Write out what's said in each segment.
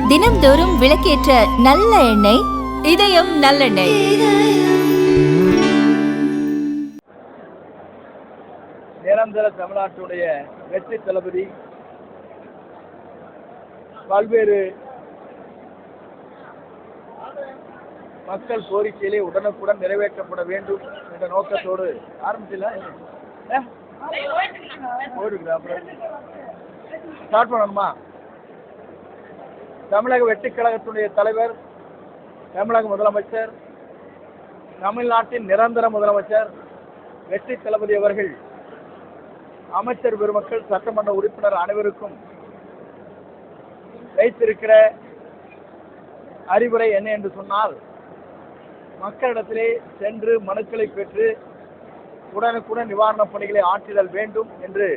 தினம்தோறும் விளக்கேற்ற நல்ல எண்ணெய் இதயம் நல்லெண்ணெய். நிரந்தர தமிழ்நாட்டுடைய வெற்றி தளபதி பல்வேறு மக்கள் கோரிக்கைகளை உடனுக்குடன் நிறைவேற்றப்பட வேண்டும் என்ற நோக்கத்தோடு ஸ்டார்ட் பண்ணணுமா? தமிழக வெற்றிக் கழகத்துடைய தலைவர், தமிழக முதலமைச்சர், தமிழ்நாட்டின் நிரந்தர முதலமைச்சர் வெற்றி தளபதி அவர்கள் அமைச்சர் பெருமக்கள், சட்டமன்ற உறுப்பினர் அனைவருக்கும் வைத்திருக்கிற அறிவுரை என்ன என்று சொன்னால், மக்களிடத்திலே சென்று மனுக்களை பெற்று உடனுக்குடன் நிவாரணப் பணிகளை ஆற்றிடல் வேண்டும் என்று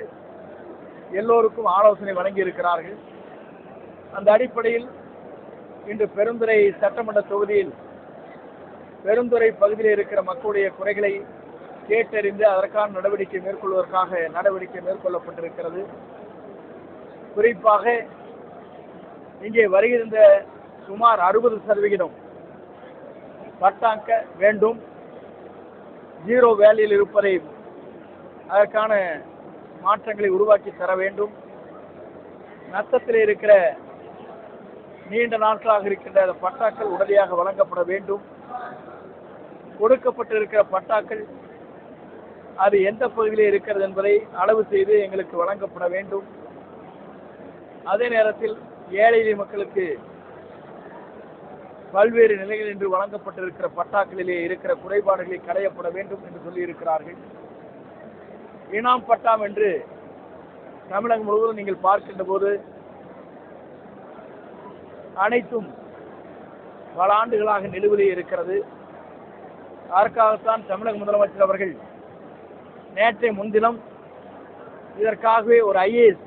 எல்லோருக்கும் ஆலோசனை வழங்கி இருக்கிறார்கள். அந்த அடிப்படையில் இன்று பெருந்துறை சட்டமன்ற தொகுதியில் பெருந்துறை பகுதியில் இருக்கிற மக்களுடைய குறைகளை கேட்டறிந்து அதற்கான நடவடிக்கை மேற்கொள்வதற்காக நடவடிக்கை மேற்கொள்ளப்பட்டிருக்கிறது. குறிப்பாக இங்கே வருகின்ற சுமார் 60% பட்டாக்க வேண்டும், ஜீரோ வேலையில் இருப்பதை அதற்கான மாற்றங்களை உருவாக்கி தர வேண்டும். நஷ்டத்தில் இருக்கிற நீண்ட நாட்களாக இருக்கின்ற பட்டாக்கள் உடனடியாக வழங்கப்பட வேண்டும். கொடுக்கப்பட்டிருக்கிற பட்டாக்கள் அது எந்த பகுதியில் இருக்கிறது என்பதை அளவு செய்து எங்களுக்கு வழங்கப்பட வேண்டும். அதே நேரத்தில் ஏழை மக்களுக்கு பல்வேறு நிலைகள் என்று வழங்கப்பட்டிருக்கிற பட்டாக்களிலே இருக்கிற குறைபாடுகளை களையப்பட வேண்டும் என்று சொல்லியிருக்கிறார்கள். இனாம் பட்டாம் என்று தமிழகம் முழுவதும் நீங்கள் பார்க்கின்ற போது அனைத்தும் பல ஆண்டுகளாக நிலுவையில் இருக்கிறது. அதற்காகத்தான் தமிழக முதலமைச்சர் அவர்கள் நேற்றைய முன்தினம் இதற்காகவே ஒரு IAS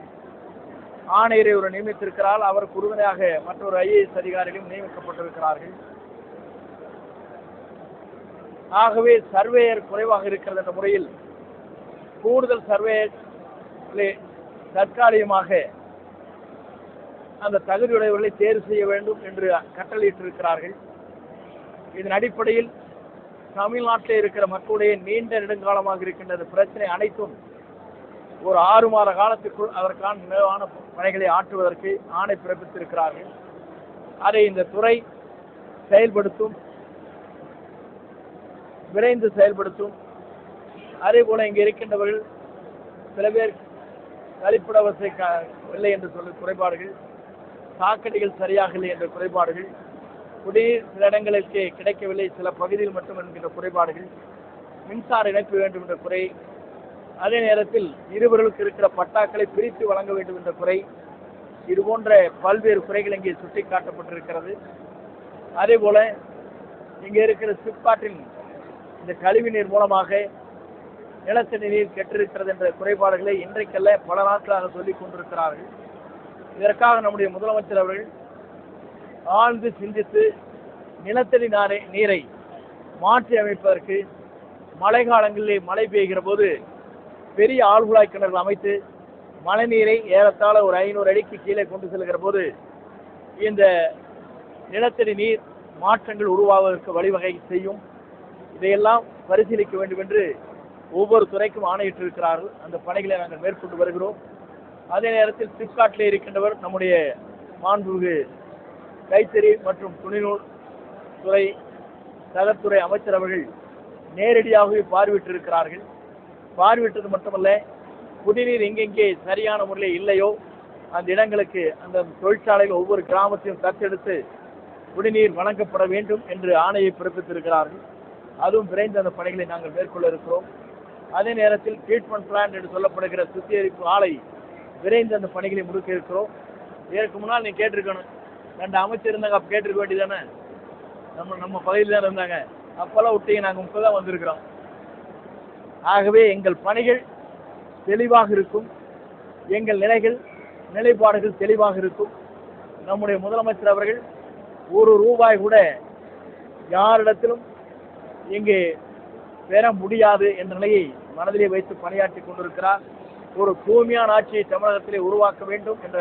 ஆணையரை ஒரு நியமித்திருக்கிறார். அவருக்கு உறுதுணையாக மற்றொரு IAS அதிகாரிகளும் நியமிக்கப்பட்டிருக்கிறார்கள். ஆகவே சர்வேயர் குறைவாக இருக்கிறது என்ற முறையில் கூடுதல் சர்வேயர் தற்காலிகமாக அந்த தகுதியுடையவர்களை தேர்வு செய்ய வேண்டும் என்று கட்டளையிட்டிருக்கிறார்கள். இதன் அடிப்படையில் தமிழ்நாட்டில் இருக்கிற மக்களுடைய நீண்ட நெடுங்காலமாக இருக்கின்ற பிரச்சனை அனைத்தும் ஒரு 6 மாத காலத்திற்குள் அதற்கான நிலையான பணிகளை ஆற்றுவதற்கு ஆணை பிறப்பித்திருக்கிறார்கள். அதை இந்த துறை செயல்படுத்தும், விரைந்து செயல்படுத்தும். அதே போல இங்கே இருக்கின்றவர்கள் சில பேர் கழிப்பிட வசதி இல்லை என்று சொல்ல குறைபாடுகள், சாக்கடைகள் சரியாக இல்லை என்ற குறைபாடுகள், குடிநீர் சில இடங்களுக்கு கிடைக்கவில்லை, சில பகுதியில் மட்டும் என்கின்ற குறைபாடுகள், மின்சார இணைப்பு வேண்டும் என்ற குறை, அதே நேரத்தில் இருவர்களுக்கு இருக்கிற பட்டாக்களை பிரித்து வழங்க வேண்டும் என்ற குறை, இது போன்ற பல்வேறு குறைகள் இங்கே சுட்டிக்காட்டப்பட்டிருக்கிறது. அதே போல இங்கே இருக்கிற சிப்காட்டின் இந்த கழிவு நீர் மூலமாக நிலத்தடி நீர் கெட்டிருக்கிறது என்ற குறைபாடுகளை இன்றைக்கல்ல பல நாட்களாக சொல்லிக் கொண்டிருக்கிறார்கள். இதற்காக நம்முடைய முதலமைச்சர் அவர்கள் ஆழ்ந்து சிந்தித்து நிலத்தடி நீரை மாற்றி அமைப்பதற்கு மழை காலங்களிலே மழை பெய்கிற போது பெரிய ஆழ்குழாய் கிணறுகள் அமைத்து மழை நீரை ஏறத்தாழ ஒரு 500 அடிக்கு கீழே கொண்டு செல்கிற போது இந்த நிலத்தடி நீர் மாற்றங்கள் உருவாவதற்கு வழிவகை செய்யும். இதையெல்லாம் பரிசீலிக்க வேண்டும் என்று ஒவ்வொரு துறைக்கும் ஆணையிட்டிருக்கிறார்கள். அந்த பணிகளை நாங்கள் மேற்கொண்டு வருகிறோம். அதே நேரத்தில் சிப்காட்டிலே இருக்கின்றவர் நம்முடைய மாண்புமிகு கைத்தறி மற்றும் துணிநூல் துறை சகத்துறை அமைச்சர் அவர்கள் நேரடியாகவே பார்வையிட்டிருக்கிறார்கள். பார்வையிட்டது மட்டுமல்ல, குடிநீர் எங்கெங்கே சரியான முறையில் இல்லையோ அந்த இடங்களுக்கு அந்த தொழிற்சாலைகள் ஒவ்வொரு கிராமத்தையும் தத்தெடுத்து குடிநீர் வழங்கப்பட வேண்டும் என்று ஆணையை பிறப்பித்திருக்கிறார்கள். அதுவும் விரைந்து அந்த பணிகளை நாங்கள் மேற்கொள்ள இருக்கிறோம். அதே நேரத்தில் ட்ரீட்மெண்ட் பிளான்ட் என்று சொல்லப்படுகிற சுத்திகரிப்பு ஆலை விரைந்து அந்த பணிகளை முடுக்க இருக்கிறோம். இதற்கு முன்னால் நீ கேட்டிருக்கணும், 2 அமைச்சர் இருந்தாங்க, அப்போ கேட்டிருக்க வேண்டியதானே? நம்ம பகுதியில் தான் இருந்தாங்க, அப்போல்லாம் விட்டீங்க, நாங்கள் 30 தான் வந்திருக்கிறோம். ஆகவே எங்கள் பணிகள் தெளிவாக இருக்கும், எங்கள் நிலைப்பாடுகள் தெளிவாக இருக்கும். நம்முடைய முதலமைச்சர் அவர்கள் ஒரு ரூபாய் கூட யாரிடத்திலும் இங்கே பெற முடியாது என்ற நிலையை மனதிலே வைத்து பணியாற்றி கொண்டிருக்கிறார். ஒரு தூய்மையான ஆட்சியை தமிழகத்திலே உருவாக்க வேண்டும் என்ற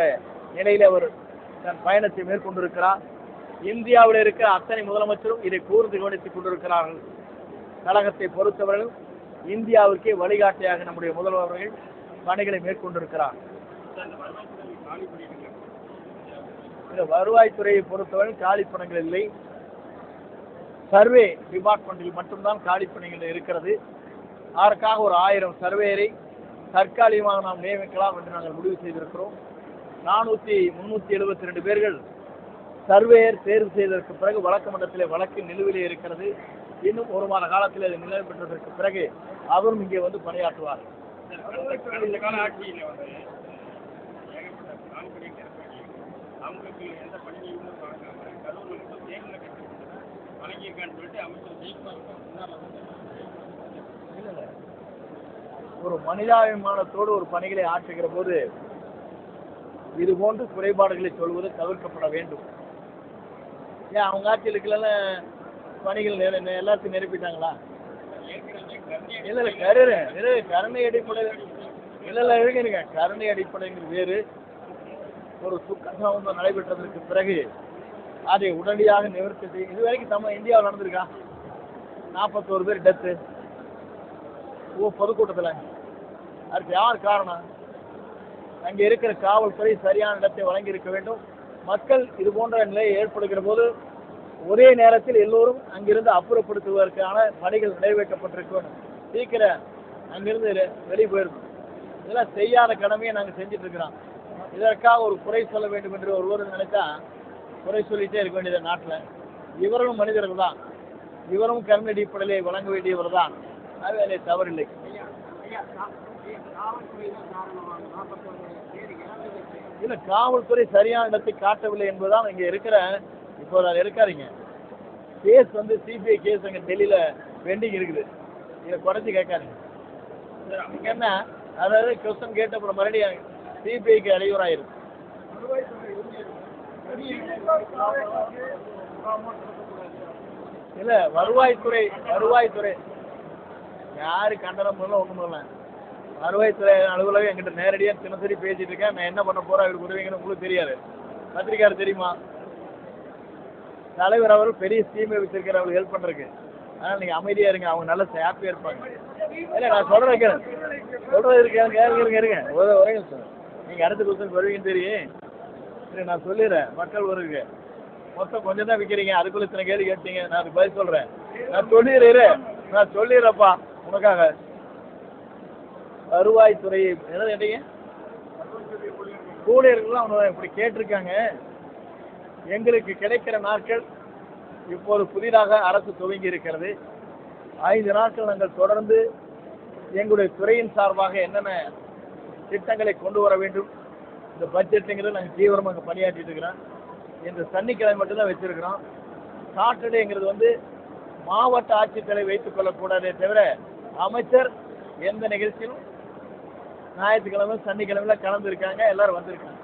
நிலையில் அவர் தன் பயணத்தை மேற்கொண்டிருக்கிறார். இந்தியாவில் இருக்கிற அத்தனை முதலமைச்சரும் இதை கூர்ந்து கவனித்துக் கொண்டிருக்கிறார்கள். கழகத்தை பொறுத்தவர்கள் இந்தியாவிற்கே வழிகாட்டியாக நம்முடைய முதல்வர்கள் பணிகளை மேற்கொண்டிருக்கிறார். இந்த வருவாய்த்துறையை பொறுத்தவரை காலிப்பணங்கள் இல்லை. சர்வே டிபார்ட்மெண்டில் மட்டும்தான் காலிப்பணிகள் இருக்கிறது. அதற்காக ஒரு 1000 சர்வேயரை தற்காலிகமாக நாம் நியமிக்கலாம் என்று நாங்கள் முடிவு செய்திருக்கிறோம். 372 பேர்கள் சர்வேயர் தேர்வு செய்ததற்கு பிறகு வழக்கு மன்றத்திலே வழக்கு நிலுவிலே இருக்கிறது. இன்னும் 1 மாத காலத்தில் அது நிலுவை பெற்றதற்கு பிறகு அவரும் இங்கே வந்து பணியாற்றுவார். இந்த கால ஆட்சியில் வந்து ஏகப்பட்ட கால்படி அவங்களுக்கு எந்த பணியும் வழங்காமல் கரூரில் மட்டும் தேர்தலை வழங்கியிருக்கான்னு சொல்லிட்டு அமைச்சர் ஜெயக்குமார் ஒரு மனிதாபிமானத்தோடு ஒரு பணிகளை ஆற்றுகிற போது இது போன்று குறைபாடுகளை சொல்வது தவிர்க்கப்பட வேண்டும். ஏன் அவங்க ஆட்சியில் இருக்கல பணிகள் எல்லாத்தையும் நிரப்பிட்டாங்களா? இல்லை கருணை அடிப்படையில் இல்லை இருக்குங்க. கருணை அடிப்படைங்கிறது வேறு. ஒரு துக்க சம்பவம் நடைபெற்றதற்கு பிறகு அதை உடனடியாக நிவர்த்தி செய்யும். இது வரைக்கும் இந்தியாவில் நடந்திருக்கா? 41 பேர் டெத்து பொதுக்கூட்டத்தில். அதுக்கு யார் காரணம்? அங்கே இருக்கிற காவல்துறை சரியான இடத்தை வழங்கி இருக்க வேண்டும். மக்கள் இது போன்ற நிலை ஏற்படுகிற போது ஒரே நேரத்தில் எல்லோரும் அங்கிருந்து அப்புறப்படுத்துவதற்கான பணிகள் நிறைவேற்றப்பட்டிருக்கணும். சீக்கிரம் அங்கிருந்து வெளியே போயிருக்கும். இதெல்லாம் செய்யாத கடமையை நாங்கள் செஞ்சுட்டு இருக்கிறோம். இதற்காக ஒரு குறை சொல்ல வேண்டும் என்று ஒருவர் நினைத்தா குறை சொல்லிட்டே இருக்க வேண்டியது நாட்டில். இவரும் மனிதர்கள் தான். இவரும் கருணை அடிப்படையிலே வழங்க வேண்டியவர் தான். அது அதிலே தவறில்லை. இல்லை, காவல்துறை சரியான இடத்தை காட்டவில்லை என்பதுதான் இங்கே இருக்கிற. இப்போ அதில் இருக்காருங்க கேஸ் வந்து சிபிஐ கேஸ் அங்கே டெல்லியில் பெண்டிங் இருக்குது. இதை குறைச்சி கேட்காருங்க. இங்கே என்ன, அதாவது கொஸ்டின் கேட்ட அப்புறம் மறுபடியும் சிபிஐக்கு இடையூறாயிருக்கு. இல்லை, வருவாய்த்துறை யாரு கண்டனம் பண்ணல, ஒன்றும் பண்ணல. வருவாய்த்துறை அலுவலகம் என்கிட்ட நேரடியாக தினசரி பேசிட்டு இருக்கேன். நான் என்ன பண்ண போறேன் அவருக்கு உதவிங்கன்னு உங்களுக்கு தெரியாது. பத்திரிக்கையாளர் தெரியுமா? தலைவர் அவர் பெரிய ஸ்கீமை வச்சிருக்கிற அவங்களுக்கு ஹெல்ப் பண்றதுக்கு. அதனால நீங்க அமைதியா இருங்க, அவங்க நல்ல ஹாப்பியா இருப்பாங்க. இல்லை, நான் சொல்றது இருங்க ஒரே நிமிஷம். நீங்க அடுத்த கொஸ்டின் வருவீங்கன்னு தெரியும். சரி, நான் சொல்லிடுறேன். மக்கள் வருங்க மொத்தம் கொஞ்சம் தான் விற்கிறீங்க, அதுக்குள்ள இத்தனை கேள்வி கேட்டீங்க. நான் அதுக்கு பதில் சொல்றேன். நான் சொல்லிடுறேன்ப்பா உனக்காக. வருவாய்த்துறை என்ன கேட்டீங்க? ஊழியர்கள் அவங்க இப்படி கேட்டிருக்காங்க. எங்களுக்கு கிடைக்கிற நாட்கள் இப்போது புதிதாக அரசு துவங்கி இருக்கிறது. 5 நாட்கள் நாங்கள் தொடர்ந்து எங்களுடைய துறையின் சார்பாக என்னென்ன திட்டங்களை கொண்டு வர வேண்டும், இந்த பட்ஜெட்டுங்கிறது நாங்கள் தீவிரமாக பணியாற்றிட்டு இருக்கிறோம். இந்த சனிக்கிழமை மட்டும்தான் வச்சிருக்கிறோம். சாட்டர்டேங்கிறது வந்து மாவட்ட ஆட்சித்தலைவர் வைத்துக் கொள்ளக்கூடாதே தவிர அமைச்சர் எந்த நிகழ்ச்சியும் ஞாயிற்றுக்கிழமை சனிக்கிழமையில கலந்து இருக்காங்க. எல்லாரும் வந்திருக்காங்க.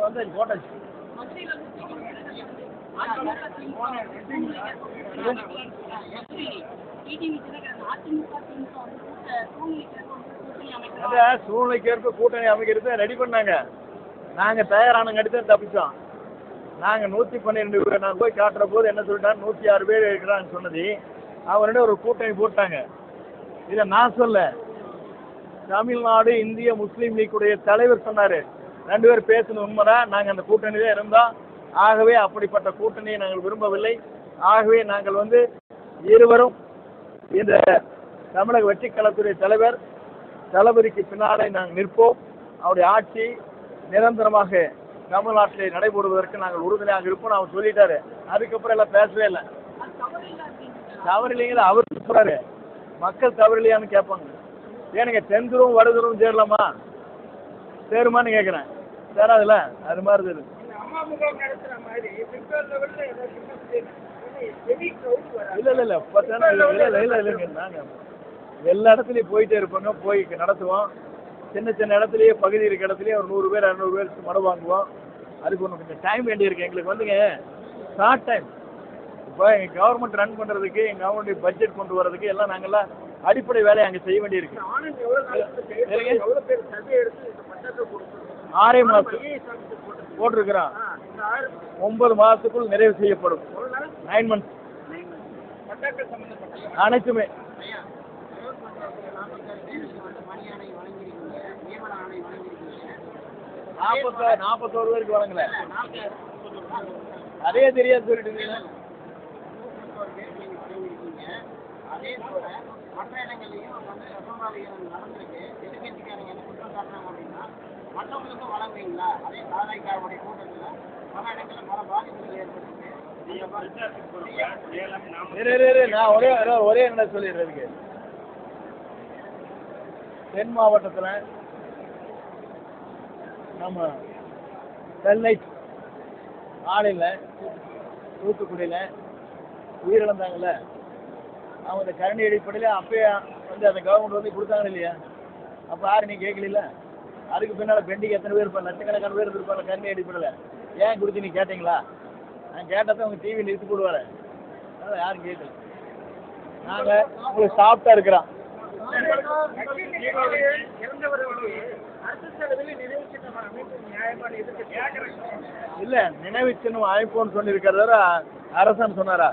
வந்து போட்டாச்சு. சூழ்நிலைக்கேற்ப கூட்டணி அமைக்கிறது ரெடி பண்ணாங்க. நாங்க தயாரான கடிதம் தப்பிச்சோம். நாங்க 112 பேர் நான் போய் காட்டுற போது என்ன சொல்லிட்டாங்க, 106 பேர் இருக்கிறான்னு சொன்னது. அவரோட ஒரு கூட்டணி போட்டாங்க. இதை நான் சொல்ல, தமிழ்நாடு இந்திய முஸ்லீம் லீக்குடைய தலைவர் சொன்னாரு. 2 பேர் பேசணும், உண்மைதான். நாங்கள் அந்த கூட்டணியிலே இருந்தோம். ஆகவே அப்படிப்பட்ட கூட்டணியை நாங்கள் விரும்பவில்லை. ஆகவே நாங்கள் வந்து இருவரும் இந்த தமிழக வெற்றி கழகத்துடைய தலைவர் தளபதிக்கு பின்னாலே நாங்கள் நிற்போம். அவருடைய ஆட்சி நிரந்தரமாக தமிழ்நாட்டிலே நடைபெறுவதற்கு நாங்கள் உறுதுணையாக இருப்போம் அவர் சொல்லிட்டாரு. அதுக்கப்புறம் எல்லாம் பேசவே இல்லை. தவறு இல்லைங்களா? அவர் சொல்றாரு. மக்கள் தவறு இல்லையான்னு கேட்பாங்க. ஏனுங்க தென்துருவம் வடதுருவம் சேரலாமா? சேருமான்னு கேட்குறேன். சேராதுல்ல, அது மாதிரி இருக்கு. இல்ல இல்லைங்க. நாங்கள் எல்லா இடத்துலையும் போயிட்டே இருப்போங்க, போய் நடத்துவோம். சின்ன சின்ன இடத்துலயே பகுதி இருக்க இடத்துலயே ஒரு 100 பேர் 200 பேர் மனு வாங்குவோம். அதுக்கு ஒன்று கொஞ்சம் டைம் வேண்டியிருக்கு எங்களுக்கு வந்துங்க, ஷார்ட் டைம். இப்போ எங்கள் கவர்மெண்ட் ரன் பண்ணுறதுக்கு எங்கள் கவர்மெண்ட் பட்ஜெட் கொண்டு வரதுக்கு எல்லாம் நாங்கள்லாம் அடிப்படை வேலையை அங்கே செய்ய வேண்டியிருக்கு. 6 மாதம் போட்டிருக்கிறோம், 9 மாதத்துக்குள் நிறைவு செய்யப்படும். 9 months அனைத்துமே. நாற்பத்தோரு பேருக்கு வழங்கல, அதே தெரியாது சொல்லிட்டு. அதே போல மற்ற இடங்கள்லையும் வந்து அசம்பாவிதம் நடந்திருக்கு. எதிர்கட்சிக்காரங்க என்ன குற்றம் காட்டுறாங்க அப்படின்னா, மற்றவங்களுக்கும் வழங்குவீங்களா? அதே சாதாரணக்காரனுடைய கூட்டத்தில் பல இடங்களில் பல பாதிப்புகள் ஏற்பட்டிருக்கு. நான் ஒரே என்ன சொல்லிடுறதுக்கு, தென் மாவட்டத்தில் நம்ம ஸ்டெர்லைட் ஆலையில் தூத்துக்குடியில் உயிரிழந்தாங்கல்ல, அவங்க இந்த கரண்டி அடிப்படையில் அப்பயே வந்து அந்த கவர்மெண்ட் வந்து கொடுத்தாங்க இல்லையா? அப்போ யாரும் நீ கேட்கல. அதுக்கு பின்னால் பெண்டிங் எத்தனை பேர் இருப்பாங்க, லட்சக்கணக்கான பேர் இருப்பாங்க கரண்டி அடிப்படையில். ஏன் கொடுத்து நீ கேட்டீங்களா? நான் கேட்டதை அவங்க டிவி நிறுத்தி போடுவார். அதனால் யாரும் கேட்கல. நாங்கள் உங்களுக்கு சாப்பிட்டா இருக்கிறோம். இல்லை, நினைவு சின்னம் அமைப்போன்னு சொல்லியிருக்கிறத அரசன் சொன்னாரா?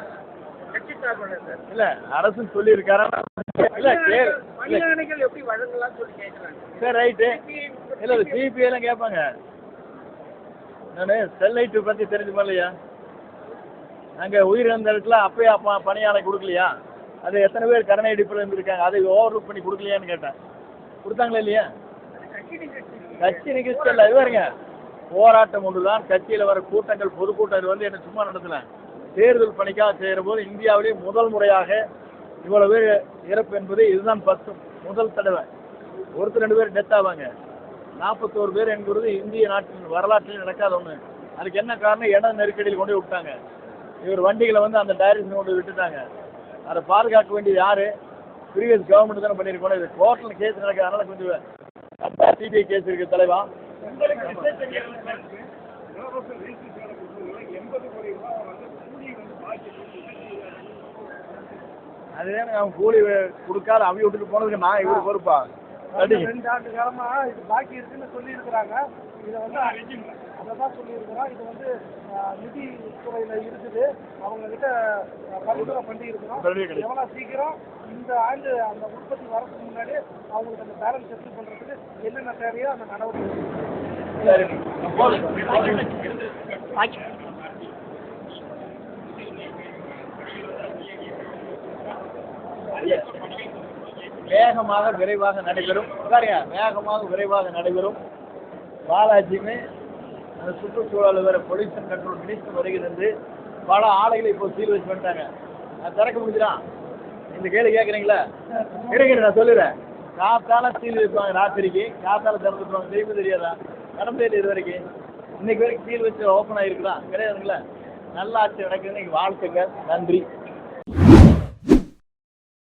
இல்ல அரசு சொல்லி இருக்காரா? இல்ல எப்படி வழங்கலாம் சொல்லி கேட்கறாங்க. சரி ரைட்டு. இல்ல சிபிஐ எல்லாம் கேட்பாங்க. நானு ஸ்டெர்லைட் பத்தி தெரிஞ்சுமா இல்லையா? அங்க உயிரிழந்த இடத்துல அப்பயே அப்பா பணியாளை கொடுக்கலையா? அது எத்தனை பேர் கருணை அடிப்பில் இருந்திருக்காங்க, அதை ஓவர்லுக் பண்ணி கொடுக்கலையான்னு கேட்டேன். கொடுத்தாங்களா இல்லையா? கட்சி நிகழ்ச்சி இல்லை, இது வருங்க போராட்டம் ஒன்றுதான். கட்சியில் வர கூட்டங்கள் பொதுக்கூட்டம் இது வந்து என்ன சும்மா நடத்தல. தேர்தல் பணிக்காக செய்கிற போது இந்தியாவிலேயே முதல் முறையாக இவ்வளவு பேர் இறப்பு என்பது இதுதான் முதல் தடவை. 1-2 பேர் டெத் ஆவாங்க. 41 பேர் என்கிறது இந்திய நாட்டின் வரலாற்றில் நடக்காத ஒன்று. அதுக்கு என்ன காரணம்? இட நெருக்கடியில் கொண்டு விட்டாங்க. இவர் வண்டிகளை வந்து அந்த டைரக்ஷன் கொண்டு விட்டுட்டாங்க. அதை பாதுகாக்க வேண்டியது யாரு? ப்ரீவியஸ் கவர்மெண்ட் தானே பண்ணியிருக்கோம். இது கோர்ட்டில் கேஸ் நடக்குது, அதனால கொஞ்சம் சிபிஐ கேஸ் இருக்கு தலைவா. அதுதான் அவன் கூலி கொடுக்காத அவங்க விட்டுட்டு போனதுக்கு நான் இவரு பொறுப்பா? 2 ஆண்டு காலமா இது பாக்கி இருக்குன்னு சொல்லியிருக்கிறாங்க. இதை வந்து அதை தான் சொல்லியிருக்கிறோம். இது வந்து நிதி துறையில் இருக்குது, அவங்க கிட்ட பரிந்துரை பண்ணி இருக்கிறோம். எவ்வளோ சீக்கிரம் இந்த ஆண்டு அந்த உற்பத்தி வரதுக்கு முன்னாடி அவங்களுக்கு அந்த பேலன்ஸ் செட்டில் பண்ணுறதுக்கு என்னென்ன தேவையோ அந்த நடவடிக்கை. வேகமாக விரைவாக நடைபெறும். சரியா? வேகமாக விரைவாக நடைபெறும். பாலாஜியுமே அந்த சுற்றுச்சூழல் வேற பொல்யூஷன் கண்ட்ரோல் மினிஸ்டர் வருகிறது. பல ஆலைகளை இப்போ சீல் வச்சு பண்ணிட்டாங்க. அது திறக்க முடிஞ்சிடான். இந்த கேள்வி கேட்குறீங்களா? கிடைக்கிற நான் சொல்லுறேன். காத்தால சீல் வைப்பாங்க, ராத்திரிக்கு காத்தால திறந்துட்டுவாங்க. தெரியுமா தெரியாதா? நடந்தே இது வரைக்கும். இன்னைக்கு வரைக்கும் சீல் வச்சு ஓப்பன் ஆகிருக்குதான் கிடையாதுங்களா? நல்ல ஆட்சி நடக்குது. இன்னைக்கு வாழ்த்துங்க. நன்றி.